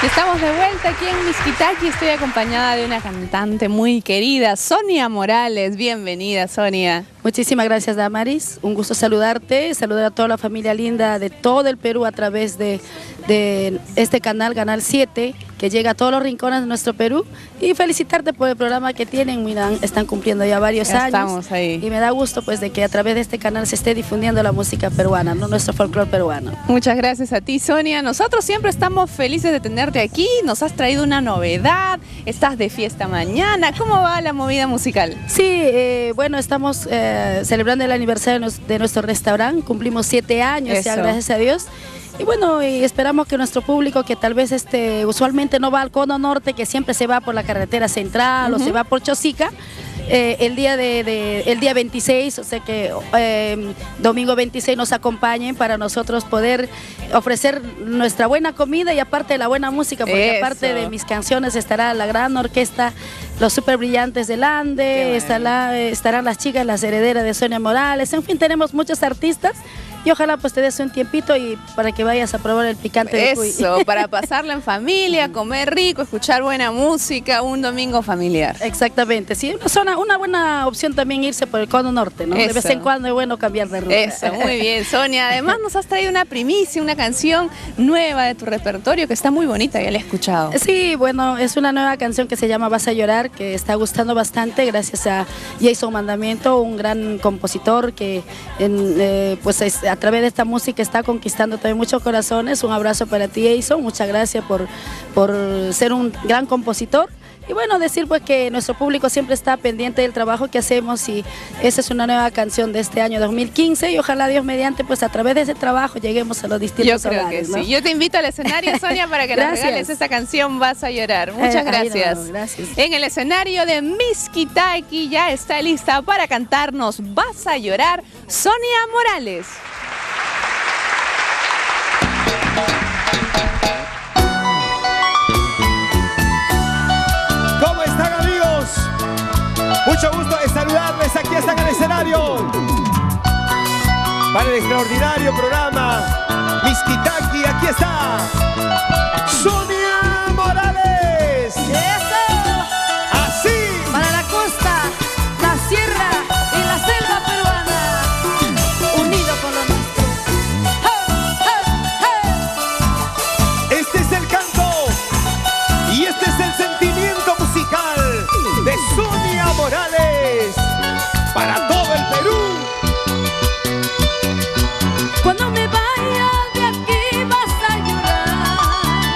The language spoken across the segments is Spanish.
Estamos de vuelta aquí en Mixquitaqui. Estoy acompañada de una cantante muy querida, Sonia Morales. Bienvenida, Sonia. Muchísimas gracias, Damaris. Un gusto saludarte, saludar a toda la familia linda de todo el Perú a través de este canal, Canal 7, que llega a todos los rincones de nuestro Perú, y felicitarte por el programa que tienen. Mira, están cumpliendo ya varios años. Estamos ahí. Y me da gusto pues de que a través de este canal se esté difundiendo la música peruana, ¿no? Nuestro folclore peruano. Muchas gracias a ti, Sonia. Nosotros siempre estamos felices de tenerte aquí. Nos has traído una novedad. Estás de fiesta mañana. ¿Cómo va la movida musical? Sí, bueno, estamos celebrando el aniversario de nuestro restaurante. Cumplimos 7 años ya, gracias a Dios. Y bueno, y esperamos que nuestro público, que tal vez usualmente no va al cono norte, que siempre se va por la carretera central o se va por Chosica, el día 26, o sea que domingo 26 nos acompañen para nosotros poder ofrecer nuestra buena comida y aparte de la buena música, porque aparte de mis canciones estará la gran orquesta, los super brillantes del Ande, estarán las chicas, las herederas de Sonia Morales, en fin, tenemos muchos artistas. Y ojalá pues te des un tiempito y para que vayas a probar el picante de cuy. Eso, para pasarla en familia, comer rico, escuchar buena música, un domingo familiar. Exactamente, sí, una buena opción también irse por el cono norte, ¿no? Eso. De vez en cuando es bueno cambiar de ruta. Eso, muy bien, Sonia. Además nos has traído una primicia, una canción nueva de tu repertorio que está muy bonita, ya la he escuchado. Sí, bueno, es una nueva canción que se llama Vas a llorar, que está gustando bastante gracias a Jason Mandamiento, un gran compositor que pues a través de esta música está conquistando también muchos corazones. Un abrazo para ti, Jason, muchas gracias por ser un gran compositor. Y bueno, decir pues que nuestro público siempre está pendiente del trabajo que hacemos, y esa es una nueva canción de este año 2015, y ojalá Dios mediante pues a través de ese trabajo lleguemos a los distintos hogares, ¿no? Sí. Yo te invito al escenario, Sonia, para que nos regales esa canción Vas a llorar. Muchas gracias. Gracias. En el escenario de Mixquitaqui ya está lista para cantarnos Vas a llorar, Sonia Morales. ¿Cómo están, amigos? Mucho gusto de saludarles. Aquí están en el escenario para el extraordinario programa Mixquitaqui. Aquí está Sonia Morales. ¡Eso! Así. Para la costa, la sierra y la selva peruana, unido con lo nuestro. Este es el canto y este es el sentimiento musical de Sonia Morales para todo el Perú. Cuando me vaya de aquí vas a llorar.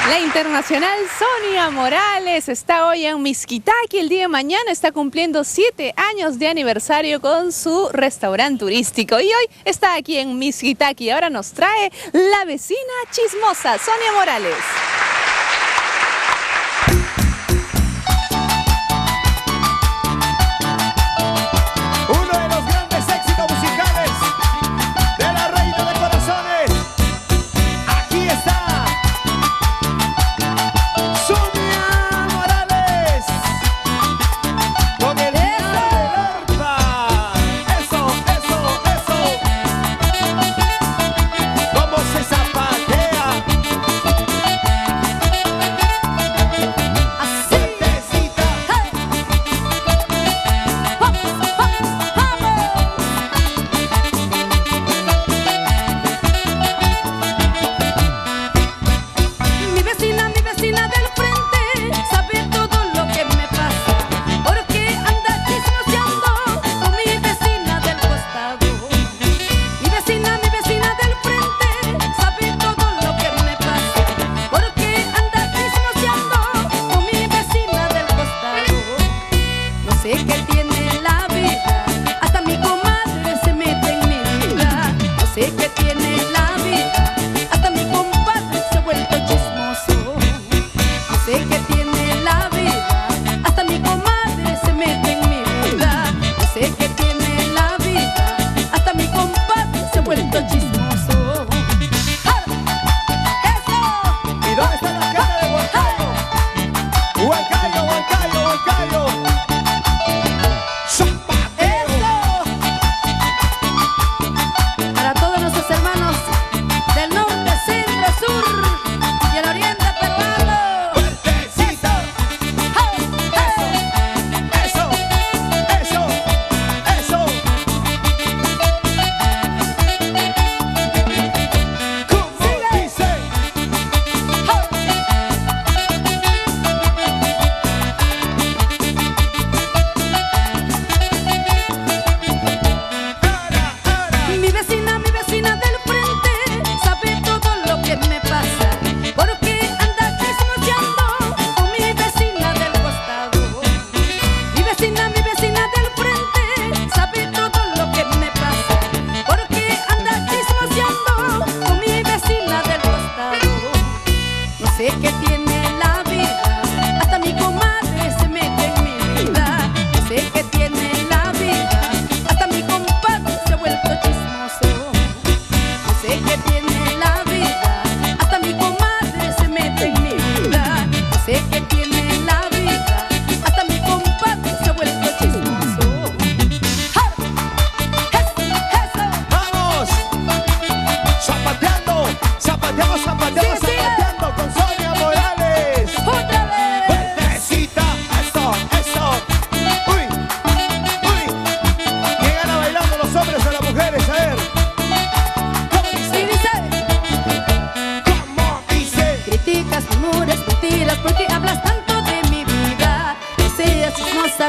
La internacional Sonia Morales está hoy en Mixquitaqui. El día de mañana está cumpliendo 7 años de aniversario con su restaurante turístico. Y hoy está aquí en Mixquitaqui. Ahora nos trae la vecina chismosa, Sonia Morales.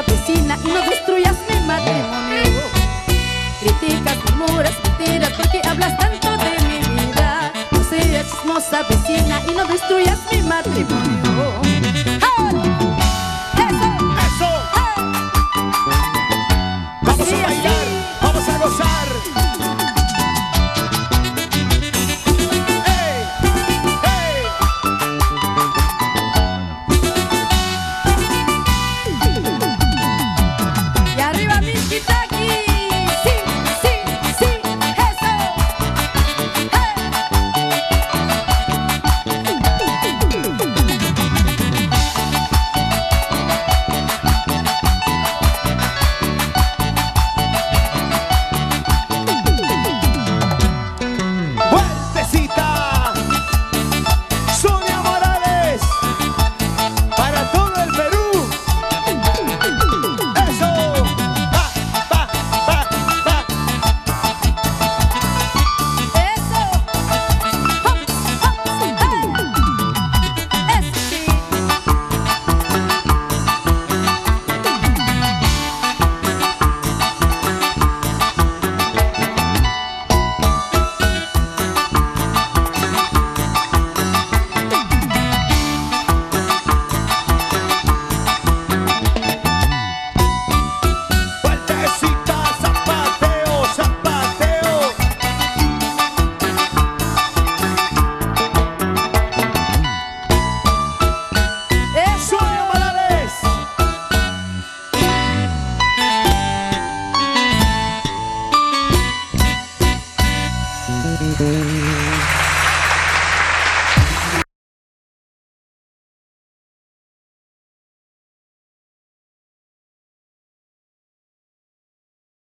Vecina, y no destruyas mi matrimonio. Criticas, murmuras, mentiras, porque hablas tanto de mi vida. No seas chismosa vecina y no destruyas mi matrimonio. ¡Hey! ¡Eso! ¡Eso! ¡Hey! Vamos a bailar, vamos a gozar.